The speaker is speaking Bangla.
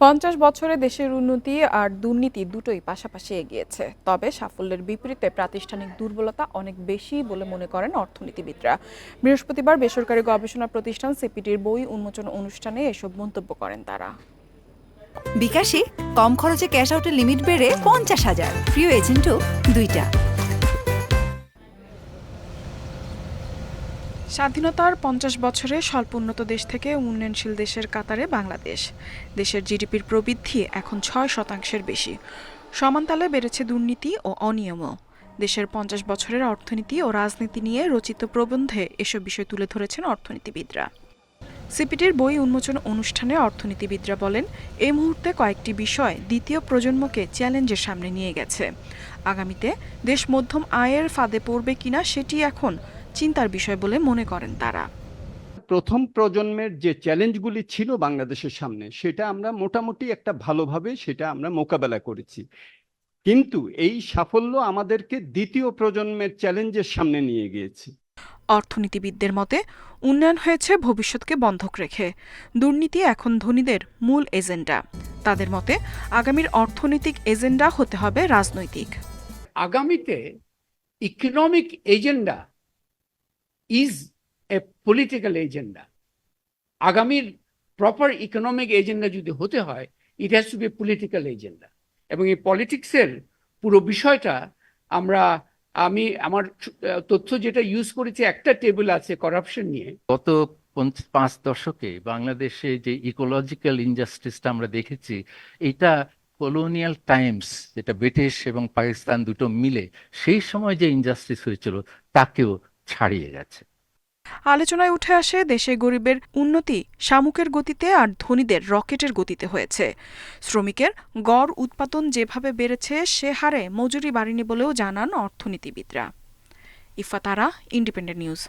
50 বছরে দেশের উন্নতি আর দুর্নীতি দুটোই পাশাপাশি এগিয়েছে, তবে সাফল্যের বিপরীতে প্রাতিষ্ঠানিক দুর্বলতা অনেক বেশি বলে মনে করেন অর্থনীতিবিদরা। বৃহস্পতিবার বেসরকারি গবেষণা প্রতিষ্ঠান সিপিডির বই উন্মোচন অনুষ্ঠানে এসব মন্তব্য করেন তারা। বিকাশে কম খরচে ক্যাশ আউটের লিমিট বেড়ে 50,000, প্রিয় এজেন্টও 2টা। স্বাধীনতার 50 বছরে স্বল্পোন্নত দেশ থেকে উন্নয়নশীল দেশের কাতারে বাংলাদেশ। দেশের জিডিপির প্রবৃদ্ধি এখন 6%-এর বেশি। সমানতালে বেড়েছে দুর্নীতি ও অনিয়মও। দেশের 50 বছরের অর্থনীতি ও রাজনীতি নিয়ে রচিত প্রবন্ধে এসব বিষয় তুলে ধরেছেন অর্থনীতিবিদরা। সিপিডির বই উন্মোচন অনুষ্ঠানে অর্থনীতিবিদরা বলেন, এই মুহূর্তে কয়েকটি বিষয় দ্বিতীয় প্রজন্মকে চ্যালেঞ্জের সামনে নিয়ে গেছে। আগামীতে দেশ মধ্যম আয়ের ফাঁদে পড়বে কিনা সেটি এখন চিন্তার বিষয় বলে মনে করেন তারা। প্রথম প্রজন্মের যে চ্যালেঞ্জগুলি ছিল বাংলাদেশের সামনে, সেটা আমরা মোটামুটি একটা ভালোভাবে সেটা আমরা মোকাবেলা করেছি। কিন্তু এই সাফল্য আমাদেরকে দ্বিতীয় প্রজন্মের চ্যালেঞ্জের সামনে নিয়ে গিয়েছে। অর্থনীতিবিদদের মতে, উন্নয়ন হয়েছে ভবিষ্যৎকে বন্ধক রেখে। দুর্নীতি এখন ধনীদের মূল এজেন্ডা। তাদের মতে, আগামীর অর্থনৈতিক এজেন্ডা হতে হবে রাজনৈতিক। আগামীতে economic agenda is a political agenda. আগামীর প্রপার ইকোনমিক এজেন্ডা যদি হতে হয়, it has to B political agenda. এবং এই পলিটিক্সের পুরো বিষয়টা আমি আমার তথ্য যেটা ইউজ করেছি, একটা টেবিল আছে করাপশন নিয়ে। গত 5 দশকে বাংলাদেশে যে ইকোলজিক্যাল ইনজাস্টিসটা আমরা দেখেছি, এটা কলোনিয়াল টাইমস, যেটা ব্রিটিশ এবং পাকিস্তান দুটো মিলে সেই সময় যে ইনজাস্টিস হয়েছিল তাকেও ছাড়িয়ে গেছে। আলোচনায় উঠে আসে দেশে গরিবের উন্নতি শামুকের গতিতে আর ধনীদের রকেটের গতিতে হয়েছে। শ্রমিকের গড় উৎপাদন যেভাবে বেড়েছে সে হারে মজুরি বাড়েনি বলেও জানান অর্থনীতিবিদরা। ইফা তারা, ইন্ডিপেন্ডেন্ট নিউজ।